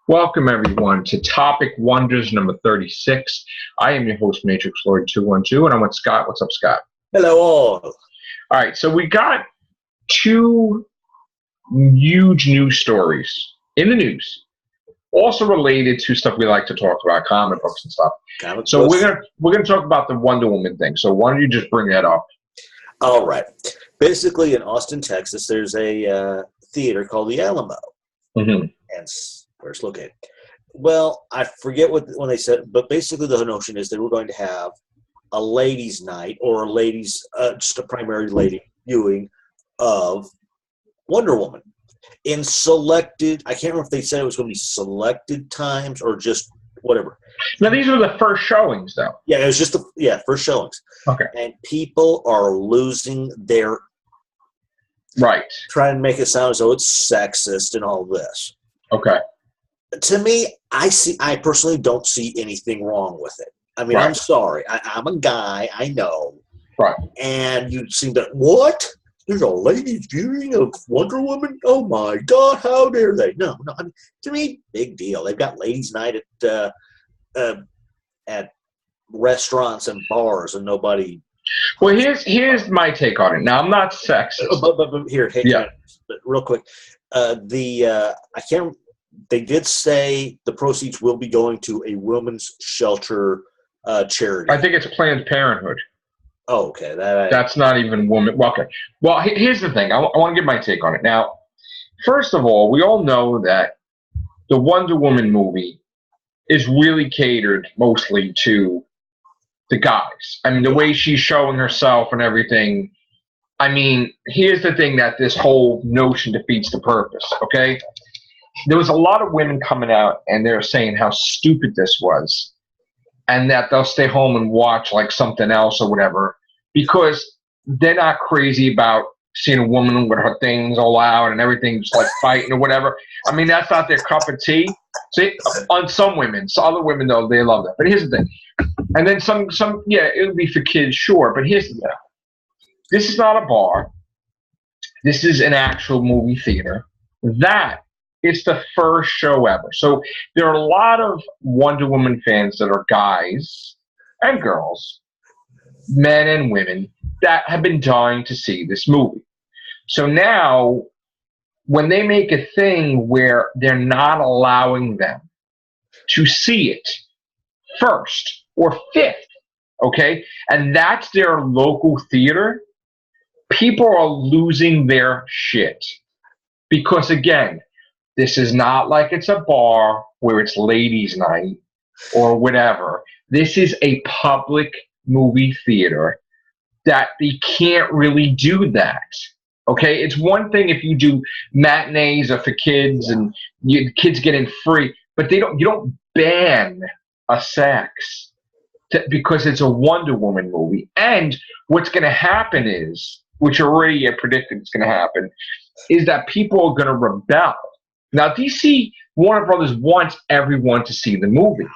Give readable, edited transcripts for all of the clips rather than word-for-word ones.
Welcome, everyone, to Topic Wonders number 36. I am your host, Matrixlord212, and I'm with Scott. What's up, Scott? Hello, all. All right, so we got two huge news stories in the news, also related to stuff we like to talk about, comic books and stuff. So we're gonna talk about the Wonder Woman thing. So why don't you just bring that up? All right. Basically, in Austin, Texas, there's a theater called the Alamo. Mm-hmm. Hence where it's located. Well, I forget when they said, but basically the notion is that we're going to have a ladies' night or a ladies, just a primary lady viewing of Wonder Woman in selected. I can't remember if they said it was going to be selected times or just whatever. Now these were the first showings, though. Yeah, it was just first showings. Okay. And people are losing their right, trying to make it sound as though it's sexist and all this. Okay. To me, I personally don't see anything wrong with it. I mean, Right. I'm sorry. I'm a guy. I know. Right. And you seem to, what? There's a ladies' viewing of Wonder Woman? Oh, my God. How dare they? No. I mean, to me, big deal. They've got ladies' night at restaurants and bars, and nobody. Well, here's my take on it. Now, I'm not sexist. But here, hey, yeah. But real quick, I can't. They did say the proceeds will be going to a women's shelter charity. I think it's Planned Parenthood. Oh, okay. That's not even woman. Well, okay. Well, here's the thing. I want to give my take on it. Now, first of all, we all know that the Wonder Woman movie is really catered mostly to the guys. I mean, the way she's showing herself and everything. I mean, here's the thing that this whole notion defeats the purpose, okay? There was a lot of women coming out and they're saying how stupid this was and that they'll stay home and watch like something else or whatever because they're not crazy about seeing a woman with her things all out and everything's like fighting or whatever. I mean, that's not their cup of tea. See, on some women, so other women, though, they love that. But here's the thing. And then some, yeah, it would be for kids, sure. But here's the thing. This is not a bar. This is an actual movie theater. It's the first show ever. So there are a lot of Wonder Woman fans that are guys and girls, men and women, that have been dying to see this movie. So now, when they make a thing where they're not allowing them to see it first or fifth, okay, and that's their local theater, people are losing their shit. Because, again, this is not like it's a bar where it's ladies' night or whatever. This is a public movie theater that they can't really do that. Okay, it's one thing if you do matinees or for kids and kids get in free, but you don't ban a sex because it's a Wonder Woman movie. And what's going to happen is, which already I predicted is going to happen, is that people are going to rebel. Now, DC, Warner Brothers wants everyone to see the movie.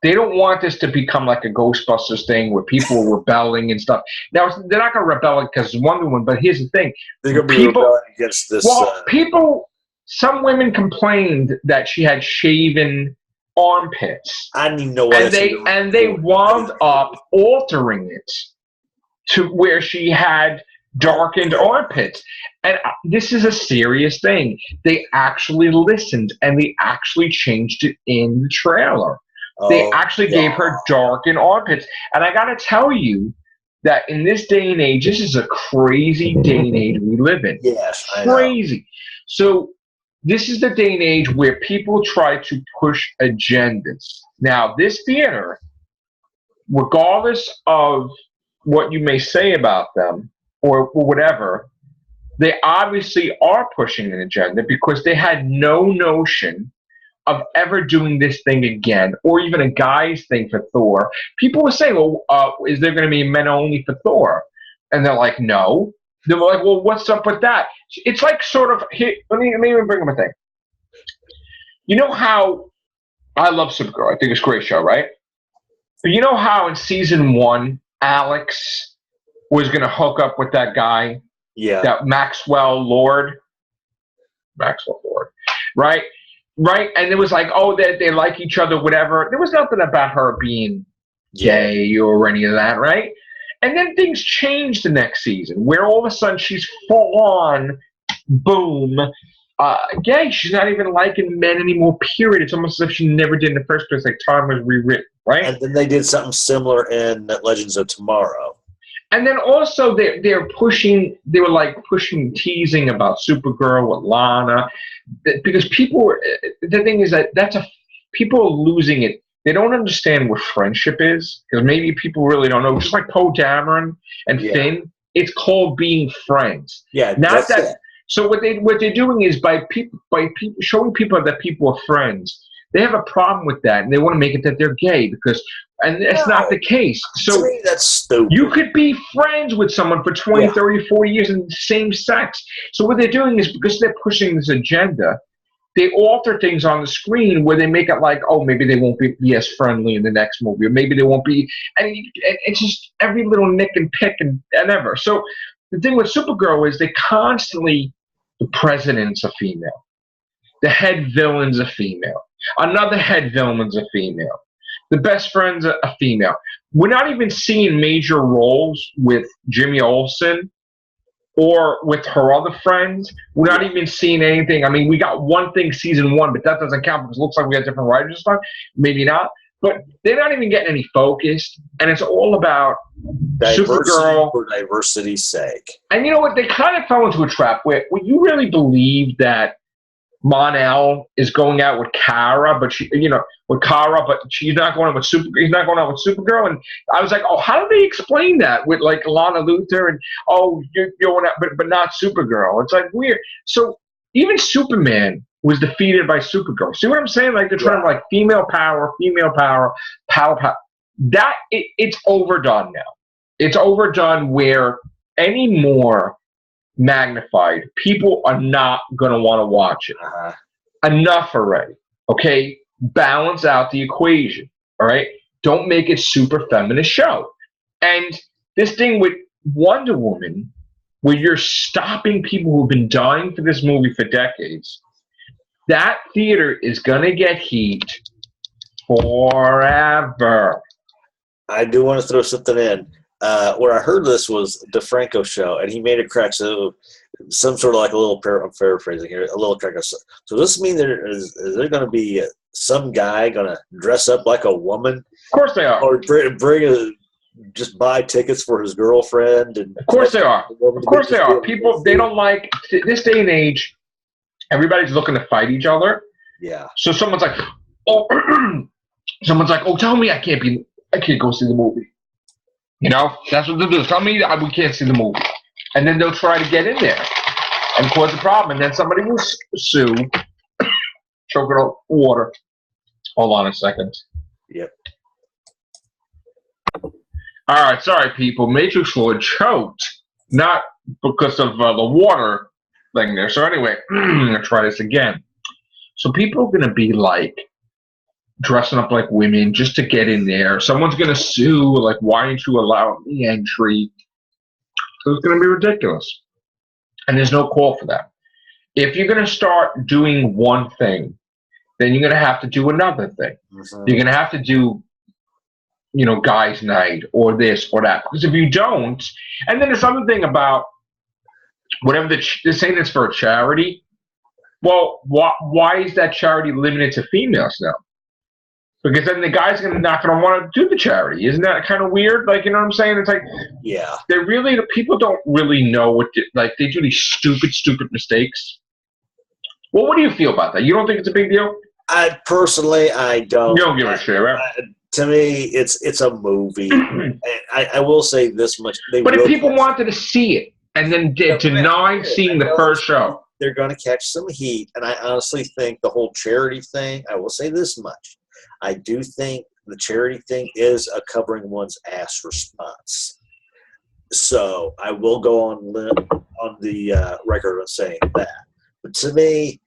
They don't want this to become like a Ghostbusters thing where people are rebelling and stuff. Now, they're not going to rebel because it's Wonder Woman, but here's the thing. They're going to be rebelling against this. Well, some women complained that she had shaven armpits. I didn't even know what and they wound up altering it to where she had darkened armpits. And this is a serious thing. They actually listened and they actually changed it in the trailer. They actually gave her darkened armpits. And I got to tell you that in this day and age, this is a crazy day and age we live in. Yes, crazy. So this is the day and age where people try to push agendas. Now, this theater, regardless of what you may say about them or whatever, they obviously are pushing an agenda because they had no notion of ever doing this thing again, or even a guy's thing for Thor. People were saying, well, is there going to be men only for Thor? And they're like, no. They're like, well, what's up with that? It's like sort of, here, let me even bring up a thing. You know how I love Supergirl. I think it's a great show, right? But you know how in season 1, Alex was going to hook up with that guy? Yeah. That Maxwell Lord, right? right? And it was like, oh, they like each other, whatever. There was nothing about her being gay or any of that, right? And then things changed the next season, where all of a sudden she's full on, boom, gay. She's not even liking men anymore, period. It's almost as if she never did in the first place, like time was rewritten, right? And then they did something similar in Legends of Tomorrow. And then also they were pushing teasing about Supergirl with Lana, because the thing is that people are losing it. They don't understand what friendship is, because maybe people really don't know. Just like Poe Dameron and Finn, it's called being friends. Yeah, not that. It. So what they're doing is by showing people that people are friends, they have a problem with that, and they want to make it that they're gay and it's not the case. So to me, that's stupid. You could be friends with someone for 20, 30, 40 years in the same sex. So what they're doing is, because they're pushing this agenda, they alter things on the screen where they make it like, oh, maybe they won't be as friendly in the next movie, or maybe they won't be, and it's just every little nick and pick and ever. So the thing with Supergirl is they constantly, the president's a female, the head villain's a female, another head villain's a female, the best friend's a female. We're not even seeing major roles with Jimmy Olsen or with her other friends. We're not even seeing anything. I mean, we got one thing season 1, but that doesn't count because it looks like we got different writers and stuff. Maybe not. But they're not even getting any focus, and it's all about Supergirl for diversity's sake. And you know what? They kind of fell into a trap where you really believe that Mon-El is going out with Kara, but she's not going out with he's not going out with Supergirl. And I was like, oh, how do they explain that with like Lana Luthor and you're going out, but not Supergirl? It's like weird. So even Superman was defeated by Supergirl. See what I'm saying? Like they're trying to like female power. That it's overdone now. It's overdone where any more magnified, people are not going to want to watch it. Enough already. Okay? Balance out the equation. All right? Don't make it super feminist show. And this thing with Wonder Woman, where you're stopping people who've been dying for this movie for decades, that theater is going to get heat forever. I do want to throw something in. Where I heard this was DeFranco show, and he made a crack. So some sort of like a little I'm paraphrasing here, a little crack. So does this mean is there going to be some guy going to dress up like a woman? Of course they are. Or just buy tickets for his girlfriend? And of course they are. Of course they are. People, they don't like, this day and age, everybody's looking to fight each other. Yeah. So someone's like, oh, tell me I can't go see the movie. You know, that's what they'll do. Tell me we can't see the movie. And then they'll try to get in there and cause a problem. And then somebody will sue, choke it on water. Hold on a second. Yep. All right, sorry, people. Matrixlord choked, not because of the water thing there. So anyway, I'm going to try this again. So people are going to be like, dressing up like women just to get in there. Someone's going to sue, like, why aren't you allowing the entry? So it's going to be ridiculous. And there's no call for that. If you're going to start doing one thing, then you're going to have to do another thing. Mm-hmm. You're going to have to do, guys' night or this or that. Because if you don't, and then there's something thing about whatever they're saying it's for a charity. Well, why is that charity limited to females now? Because then the guy's not going to want to do the charity. Isn't that kind of weird? Like, you know what I'm saying? It's like, yeah, people don't really know they do these stupid mistakes. Well, what do you feel about that? You don't think it's a big deal? I don't. You don't give a shit, right? To me, it's a movie. I will say this much. But if people wanted to see it and then denied seeing the first show, they're going to catch some heat. And I honestly think the whole charity thing, I will say this much. I do think the charity thing is a covering one's ass response. So I will go on the record of saying that. But to me,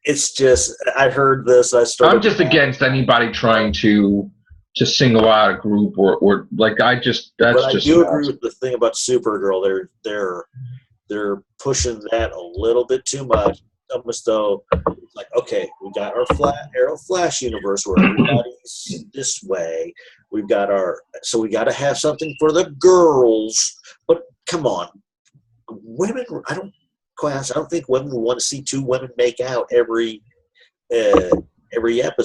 it's just, I heard this. I'm just against anybody trying to single out a group or like I do agree with the thing about Supergirl. They're pushing that a little bit too much. almost though, it's like, okay, we got our Arrow Flash universe where everybody's this way. We've got so we got to have something for the girls. But come on, women. I don't think women want to see two women make out every episode.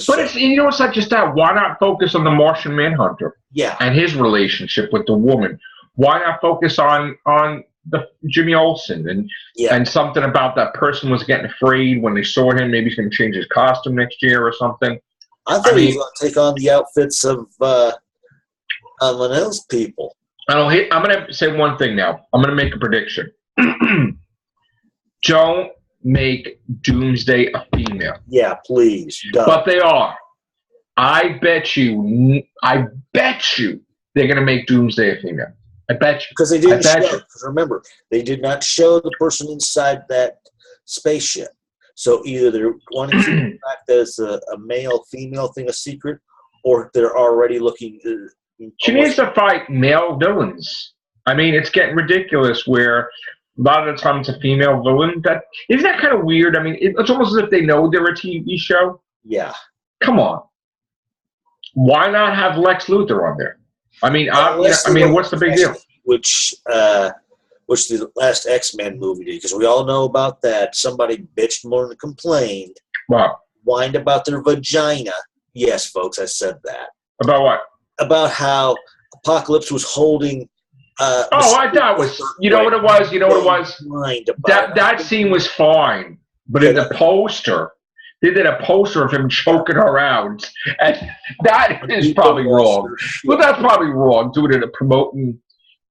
But it's not just that. Why not focus on the Martian Manhunter? Yeah. And his relationship with the woman. Why not focus on the Jimmy Olsen and something about that person was getting afraid when they saw him? Maybe he's going to change his costume next year or something. I thought he was going to take on the outfits of Linnell's people. I'm going to say one thing now. I'm going to make a prediction. Don't make Doomsday a female. Yeah, please. Don't. But they are. I bet you they're going to make Doomsday a female. I bet you. Because they didn't show. Because remember, they did not show the person inside that spaceship. So either they're wanting to keep that as a male-female thing a secret, or they're already looking. She needs to fight male villains. I mean, it's getting ridiculous where a lot of the time it's a female villain. Isn't that kind of weird? I mean, it's almost as if they know they're a TV show. Yeah. Come on. Why not have Lex Luthor on there? I mean, what's the big deal? Which the last X-Men movie did, because we all know about that. Somebody bitched more than complained. Wow. Whined about their vagina. Yes, folks, I said that. About what? About how Apocalypse was holding. I thought it was. You know what it was? That scene was fine, but in the poster, they did a poster of him choking her out, and that is probably wrong. Well, that's probably wrong. Doing it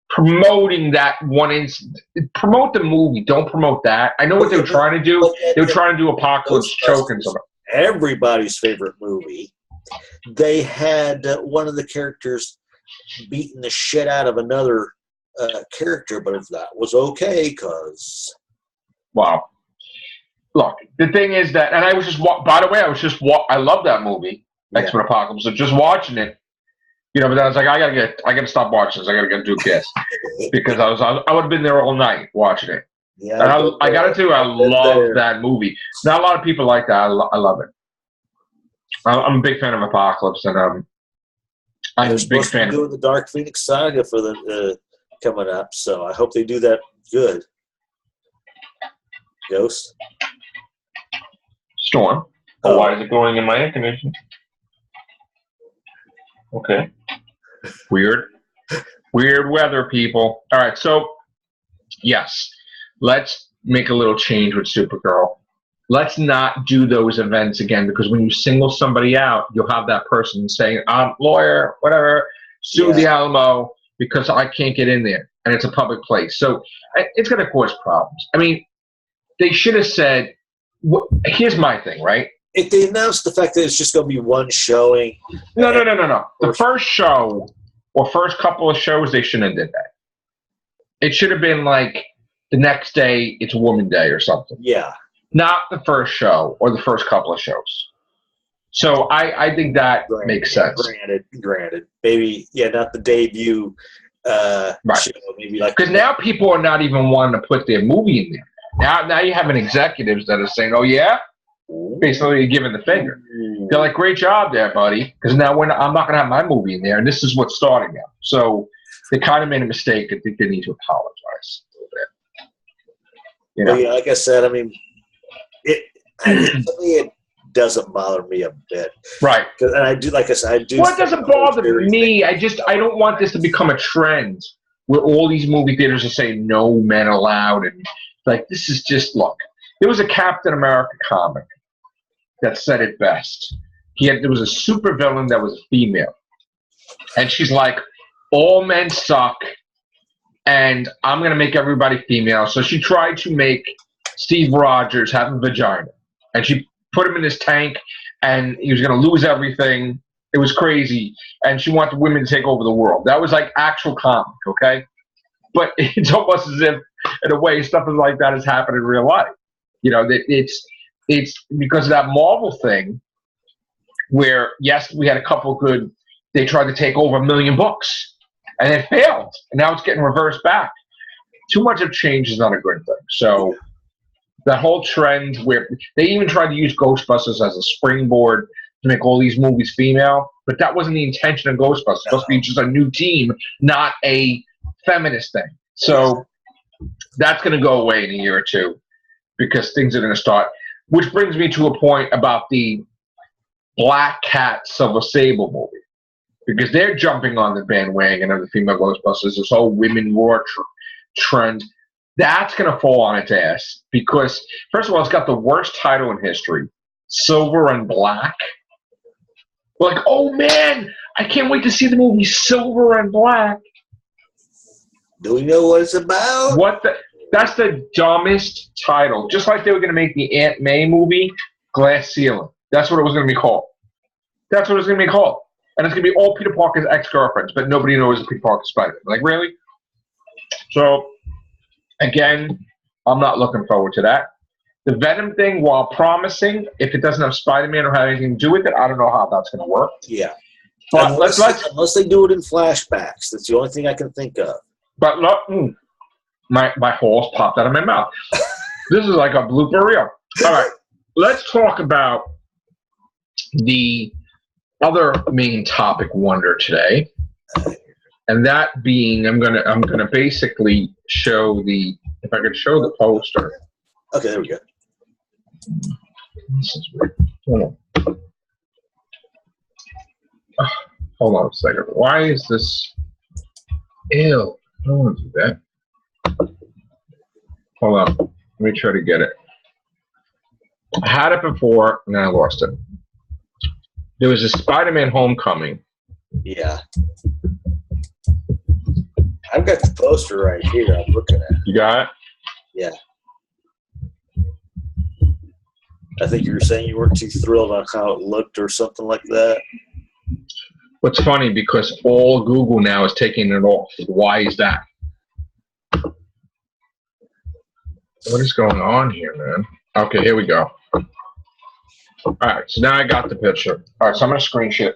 promoting that one instant. Promote the movie. Don't promote that. I know what they were trying to do. They were trying to do Apocalypse choking someone. Everybody's favorite movie. They had one of the characters beating the shit out of another character, but if that was okay, because wow. Look, the thing is that, and I was just, by the way, I love that movie, X-Men Apocalypse. So just watching it, but then I was like, I gotta stop watching this. I gotta do this because I would have been there all night watching it. Yeah, and I gotta too. I love that movie. Not a lot of people like that. I love it. I'm a big fan of Apocalypse, and I'm a big fan of doing the Dark Phoenix saga for the coming up. So I hope they do that good. Ghost. Storm. Oh, why is it going in my air conditioner? Okay. Weird weather, people. All right, so yes, let's make a little change with Supergirl. Let's not do those events again, because when you single somebody out, you'll have that person saying, I'm lawyer, whatever, sue the Alamo because I can't get in there, and it's a public place. So it's going to cause problems. I mean, they should have said, here's my thing, right? If they announced the fact that it's just going to be one showing. No. The first show or first couple of shows, they shouldn't have did that. It should have been like the next day, it's Woman Day or something. Yeah. Not the first show or the first couple of shows. So I think that makes sense. Granted. Maybe, not the debut show. Maybe like because now people are not even wanting to put their movie in there. Now you have executives that are saying, "Oh yeah," basically giving the finger. They're like, "Great job there, buddy," because now I'm not going to have my movie in there, and this is what's starting now. So they kind of made a mistake. I think they need to apologize a little bit. Like I said, I mean, it doesn't bother me a bit, right? And I do, like I said, I do. Well, it doesn't bother me. I don't want this to become a trend where all these movie theaters are saying no men allowed and. Like, this is just, look, there was a Captain America comic that said it best. There was a supervillain that was a female. And she's like, all men suck, and I'm going to make everybody female. So she tried to make Steve Rogers have a vagina. And she put him in this tank, and he was going to lose everything. It was crazy. And she wanted women to take over the world. That was like actual comic, okay? But it's almost as if, in a way, stuff like that has happened in real life. It's because of that Marvel thing where, yes, we had a couple good, they tried to take over 1 million books, and it failed. And now it's getting reversed back. Too much of change is not a good thing. So That whole trend where they even tried to use Ghostbusters as a springboard to make all these movies female, but that wasn't the intention of Ghostbusters. It's supposed to be just a new team, not a feminist thing. So that's going to go away in a year or two because things are going to start. Which brings me to a point about the Black Cat Silver Sable movie, because they're jumping on the bandwagon of the female Ghostbusters, this whole women war trend. That's going to fall on its ass because, first of all, it's got the worst title in history, Silver and Black. Like, oh man, I can't wait to see the movie Silver and Black. Do we know what it's about? That's the dumbest title. Just like they were going to make the Aunt May movie, Glass Ceiling. That's what it was going to be called. That's what it's going to be called. And it's going to be all Peter Parker's ex-girlfriends, but nobody knows Peter Parker's Spider-Man. Like, really? So, again, I'm not looking forward to that. The Venom thing, while promising, if it doesn't have Spider-Man or have anything to do with it, I don't know how that's going to work. Yeah. But unless they do it in flashbacks. That's the only thing I can think of. But look, my horse popped out of my mouth. This is like a blooper reel. All right, let's talk about the other main topic wonder today, and that being, I'm gonna basically show if I could show the poster. Okay, there we go. This is weird. Hold on a second. Why is this? Ew. I don't want to do that. Hold on. Let me try to get it. I had it before, and then I lost it. There was a Spider-Man Homecoming. Yeah. I've got the poster right here I'm looking at. You got it? Yeah. I think you were saying you weren't too thrilled on how it looked or something like that. What's funny, because all Google now is taking it off. Why is that? What is going on here, man? Okay, here we go. All right, so now I got the picture. All right, so I'm going to screenshot.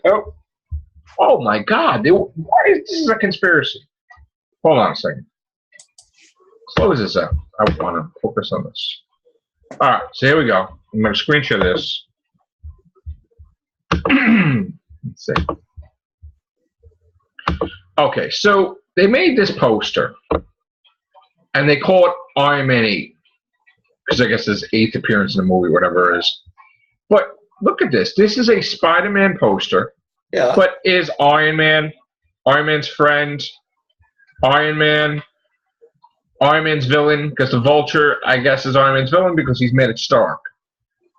Oh my God. This is a conspiracy. Hold on a second. Close this out. I want to focus on this. All right, so here we go. I'm going to screenshot this. Let's see. Okay, so they made this poster, and they call it Iron Man 8, because I guess his 8th appearance in the movie, whatever it is. But look at this. This is a Spider-Man poster. Yeah. But is Iron Man, Iron Man's friend, Iron Man's villain, because the Vulture, I guess, is Iron Man's villain because he's made it Stark.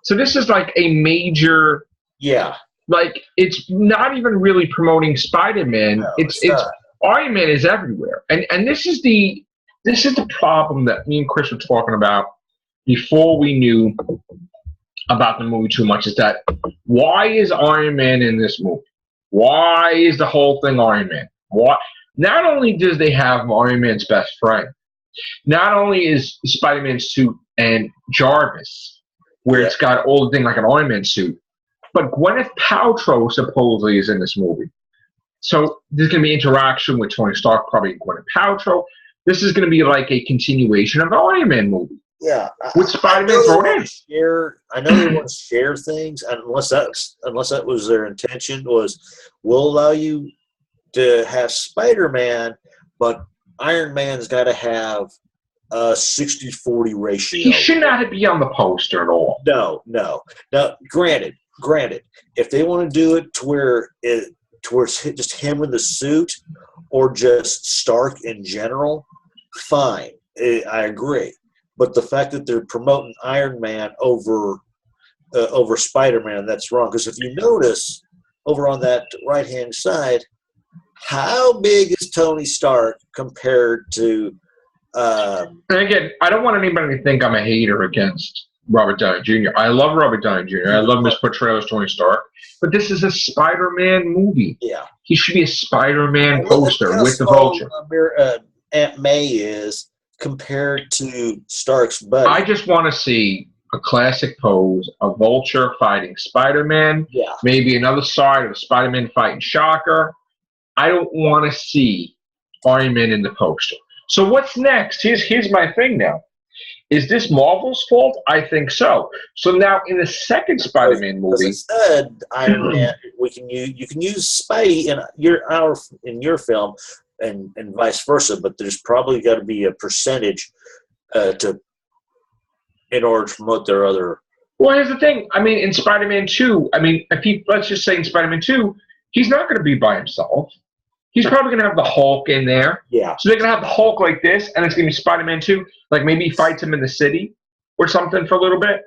So this is like a major... Yeah. Like, it's not even really promoting Spider-Man. No, it's Iron Man is everywhere. And this is the problem that me and Chris were talking about before we knew about the movie too much, is that why is Iron Man in this movie? Why is the whole thing Iron Man? Why? Not only does they have Iron Man's best friend, not only is Spider-Man's suit and Jarvis, where it's got all the thing like an Iron Man suit, but Gwyneth Paltrow supposedly is in this movie. So there's going to be interaction with Tony Stark, probably Gwyneth Paltrow. This is going to be like a continuation of the Iron Man movie. Yeah. With Spider-Man thrown in. I know they want to share things, unless that was their intention, was we'll allow you to have Spider-Man, but Iron Man's got to have a 60-40 ratio. He should not be on the poster at all. No. Now, granted, if they want to do it to where it's just him in the suit or just Stark in general, fine. I agree. But the fact that they're promoting Iron Man over Spider-Man, that's wrong. Because if you notice over on that right-hand side, how big is Tony Stark compared to... and again, I don't want anybody to think I'm a hater against Robert Downey Jr. I love Robert Downey Jr. I love his portrayal as Tony Stark. But this is a Spider-Man movie. Yeah. He should be a Spider-Man poster with the Vulture. Aunt May is compared to Stark's buddy. I just want to see a classic pose, a Vulture fighting Spider-Man. Yeah. Maybe another side of Spider-Man fighting Shocker. I don't want to see Iron Man in the poster. So what's next? Here's my thing now. Is this Marvel's fault? I think so. So now in the second Spider-Man movie, as I said, Iron Man, you can use Spidey in your film, and vice versa. But there's probably got to be a percentage in order to promote their other. Well, here's the thing. I mean, in Spider-Man 2, I mean, let's just say in Spider-Man 2, he's not going to be by himself. He's probably going to have the Hulk in there. Yeah. So they're going to have the Hulk like this, and it's going to be Spider-Man 2. Like maybe he fights him in the city or something for a little bit,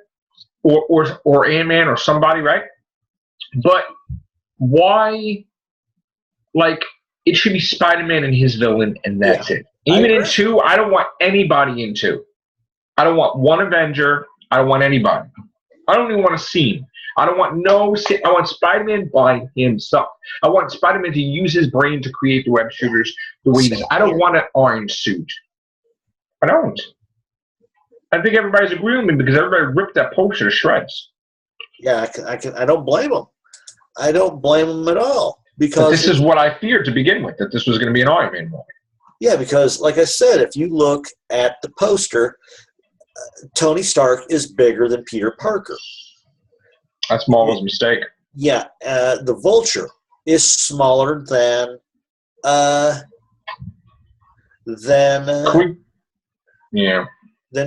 or Ant-Man or somebody, right? But why? Like it should be Spider-Man and his villain, and that's it. Even in 2, I don't want anybody in 2. I don't want one Avenger. I don't want anybody. I don't even want to see him. I don't want I want Spider-Man by himself. I want Spider-Man to use his brain to create the web shooters the way he does. I don't want an orange suit. I don't. I think everybody's agreeing with me because everybody ripped that poster to shreds. Yeah, I don't blame them. I don't blame them at all. Because this is what I feared to begin with, that this was going to be an Iron Man movie. Yeah, because like I said, if you look at the poster, Tony Stark is bigger than Peter Parker. That's Marvel's mistake. Yeah, the Vulture is smaller than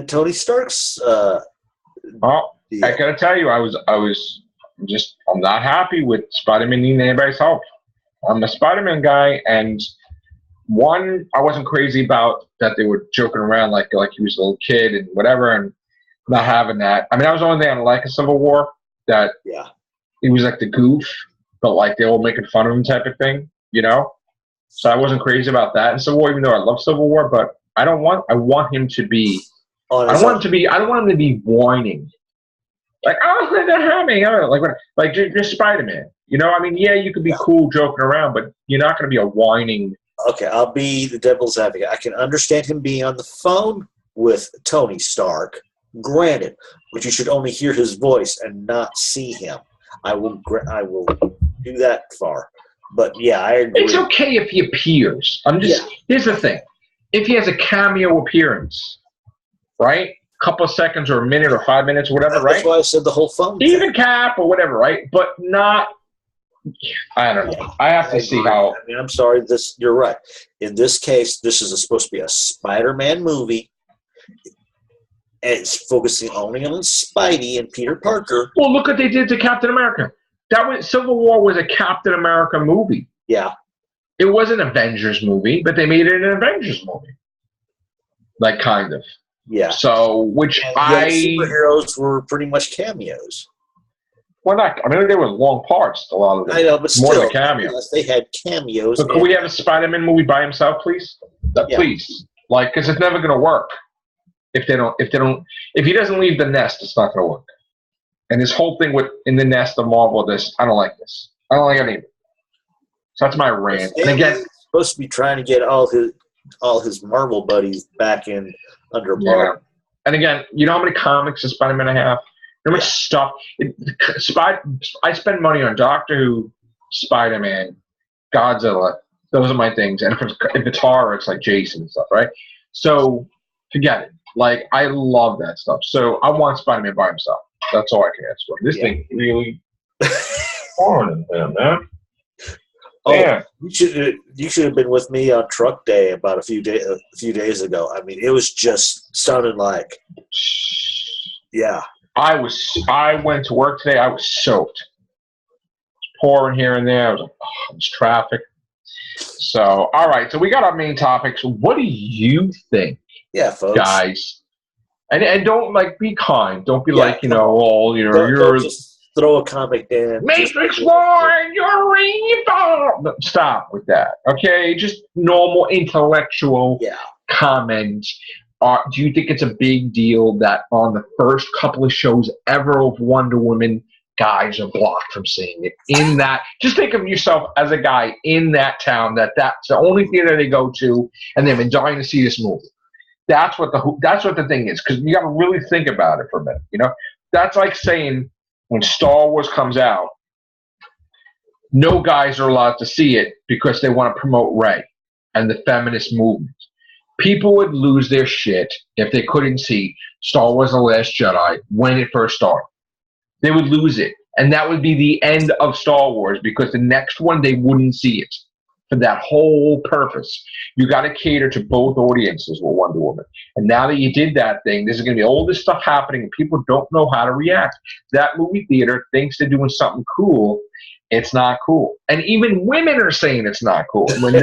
Tony Stark's. Well, I gotta tell you, I'm not happy with Spider-Man needing anybody's help. I'm a Spider-Man guy, and one, I wasn't crazy about that they were joking around like he was a little kid and whatever, and not having that. I mean, that was the only thing I didn't like in Civil War, that he was like the goof, but like they were making fun of him type of thing, you know? So I wasn't crazy about that in Civil War, even though I love Civil War, but I want him to be, I don't want him to be whining. Like, oh, they're having, like just Spider-Man. You know, I mean, yeah, you could be cool joking around, but you're not going to be a whining. Okay, I'll be the devil's advocate. I can understand him being on the phone with Tony Stark, granted, but you should only hear his voice and not see him. I will do that far. But yeah, I agree. It's okay if he appears. Here's the thing. If he has a cameo appearance, right? A couple of seconds or a minute or 5 minutes or whatever, right? That's why I said the whole phone thing. Even Cap or whatever, right? But not, I don't know. I have to see how. I mean, I'm sorry. You're right. In this case, this is supposed to be a Spider-Man movie. And it's focusing only on Spidey and Peter Parker. Well, look what they did to Captain America. Civil War was a Captain America movie. Yeah. It was an Avengers movie, but they made it an Avengers movie. Like, kind of. Yeah. So, superheroes were pretty much cameos. Well, not. I mean, there were long parts. A lot of them. I know, but more still, than cameos. They had cameos. So, can we have a Spider-Man movie by himself, please? Please, like, because it's never going to work if he doesn't leave the nest, it's not going to work. And this whole thing in the nest of Marvel, I don't like this. I don't like any of it. So that's my rant. And again, supposed to be trying to get all his Marvel buddies back in under Marvel. And again, you know how many comics of Spider-Man I have? You know how much stuff? I spend money on Doctor Who, Spider-Man, Godzilla. Those are my things. And if it's horror, it's like Jason and stuff, right? So forget it. Like, I love that stuff. So I want Spider-Man by himself. That's all I can ask for. This thing really foreign in him, man. Oh, yeah. You should have been with me on Truck Day about a few days ago. I mean, it was just sounding like, yeah. I went to work today. I was soaked. Pouring here and there. I was like, oh, it was traffic. So, all right. So we got our main topics. What do you think? Yeah, folks. Guys. And don't, be kind. Don't be you're just throw a comic in. Matrixlord, you're evil. No, stop with that. Okay? Just normal intellectual comment. Do you think it's a big deal that on the first couple of shows ever of Wonder Woman, guys are blocked from seeing it? Just think of yourself as a guy in that town that's the only theater they go to, and they've been dying to see this movie. That's what the thing is, because you got to really think about it for a minute. You know, that's like saying when Star Wars comes out, no guys are allowed to see it because they want to promote Rey and the feminist movement. people would lose their shit if they couldn't see Star Wars The Last Jedi when it first started. They would lose it. And that would be the end of Star Wars because the next one, they wouldn't see it for that whole purpose. You got to cater to both audiences with Wonder Woman. And now that you did that thing, there's going to be all this stuff happening and people don't know how to react. That movie theater thinks they're doing something cool. It's not cool. And even women are saying it's not cool. And when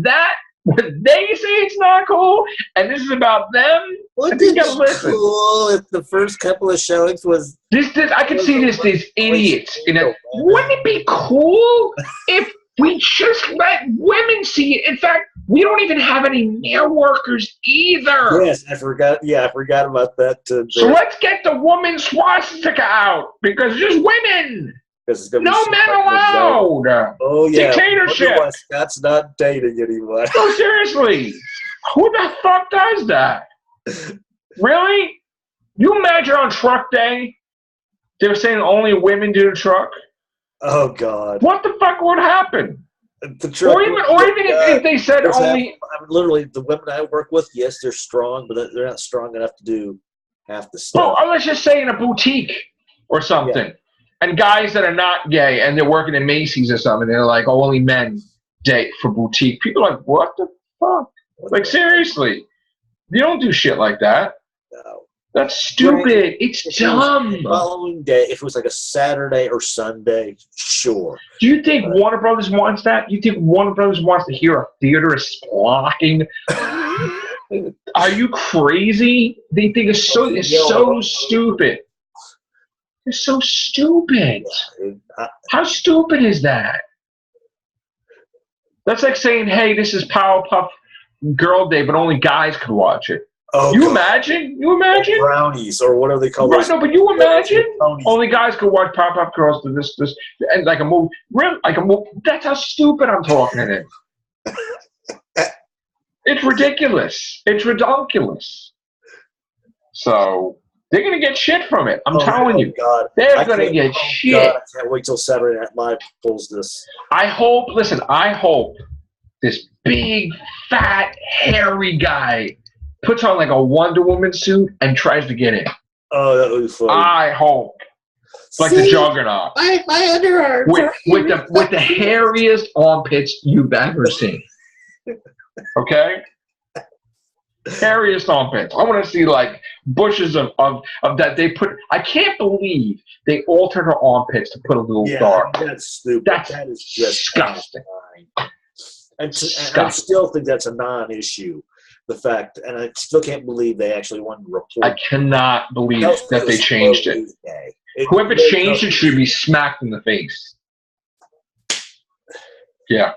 they say it's not cool, and this is about them, Wouldn't it be cool if the first couple of showings was... I could see these idiots. Wouldn't it be cool if we just let women see it? In fact, we don't even have any male workers either. Yes, I forgot. Yeah, I forgot about that. So let's get the woman swastika out because just women. No men allowed. Oh yeah, dictatorship. Why Scott's not dating anyone. No, seriously, who the fuck does that? Really? You imagine on Truck Day, they were saying only women do the truck. Oh God! What the fuck would happen? The truck, or even if they said only. Literally, the women I work with, yes, they're strong, but they're not strong enough to do half the stuff. Well, let's just say in a boutique or something. Yeah. And guys that are not gay and they're working in Macy's or something, they're like, oh, only men date for boutique. People are like, what the fuck? Like, seriously. You don't do shit like that. No. That's stupid. It's dumb. The following day, if it was like a Saturday or Sunday, sure. Do you think Warner Brothers wants that? You think Warner Brothers wants to hear a theater is splocking? Are you crazy? They think it's so stupid. It's so stupid. How stupid is that? That's like saying, hey, this is Powerpuff Girl Day, but only guys could watch it. Oh, you imagine? You imagine? Brownies, or whatever they call it. No, but you imagine? Only guys could watch Powerpuff Girls to this, and like a movie. Really? Like a movie. That's how stupid I'm talking to it. It's ridiculous. It's redonkulous. So... they're going to get shit from it. I'm telling you. God. They're going to get shit. God, I can't wait till Saturday Night Live pulls this. I hope this big, fat, hairy guy puts on like a Wonder Woman suit and tries to get in. Oh, that would be funny. I hope. Like the Juggernaut. My underarms with the hairiest armpits you've ever seen. Okay? Hairiest armpits. I want to see like bushes of that they put. I can't believe they altered her armpits to put a little dark. That's stupid. That is just disgusting. And I still think that's a non-issue. The fact, and I still can't believe they actually wanted to report. I cannot believe that they changed it. Whoever changed it should be smacked in the face. Yeah,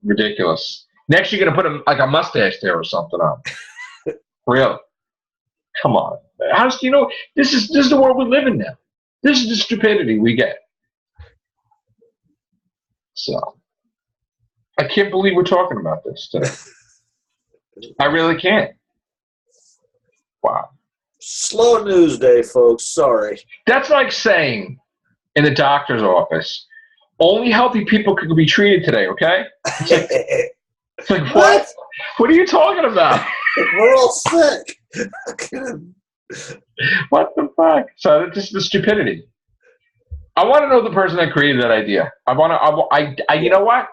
ridiculous. Next, you're gonna put a mustache there or something on. Really? Come on. This is the world we live in now. This is the stupidity we get. So, I can't believe we're talking about this today. I really can't. Wow. Slow news day, folks. Sorry. That's like saying in the doctor's office, only healthy people can be treated today, okay? It's like, what? What are you talking about? We're all sick. What the fuck? So this is the stupidity. I want to know the person that created that idea. You know what?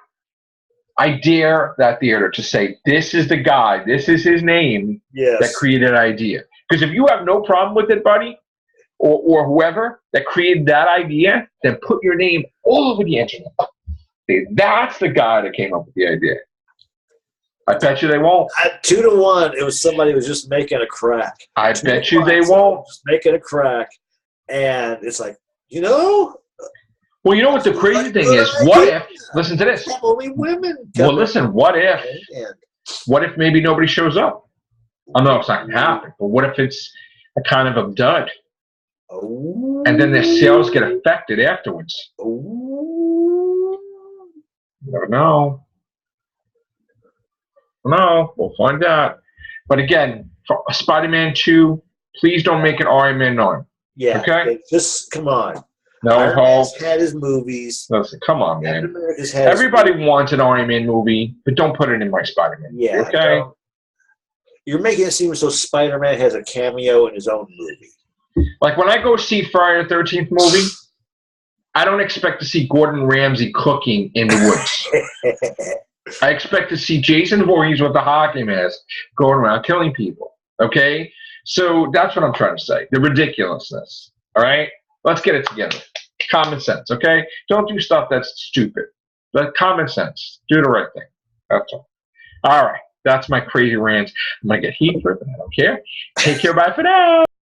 I dare that theater to say, this is the guy, this is his name that created that idea. Because if you have no problem with it, buddy, or whoever that created that idea, then put your name all over the internet. That's the guy that came up with the idea. I bet you they won't. At 2-1, it was somebody who was just making a crack. I bet you they won't. Just making a crack. And it's like, Well, you know what the crazy thing is? What if, listen to this. Only women. Well, listen, what if maybe nobody shows up? I know it's not going to happen, but what if it's a kind of a dud? Oh. And then their sales get affected afterwards. Oh. You never know. No, we'll find out. But again, for Spider-Man 2, please don't make an Iron Man 9. Yeah. Okay? Just, come on. No Iron hope. Man's had his movies. Listen, come on, man. Everybody wants an Iron Man movie, but don't put it in my Spider-Man. Yeah. Okay? You're making it seem as though Spider-Man has a cameo in his own movie. Like when I go see Friday the 13th movie, I don't expect to see Gordon Ramsay cooking in the woods. I expect to see Jason Voorhees with the hockey mask going around killing people. Okay? So that's what I'm trying to say. The ridiculousness. All right? Let's get it together. Common sense, okay? Don't do stuff that's stupid. But common sense. Do the right thing. That's all. All right. That's my crazy rant. I'm going to get heat for it, but I don't care. Take care. Bye for now.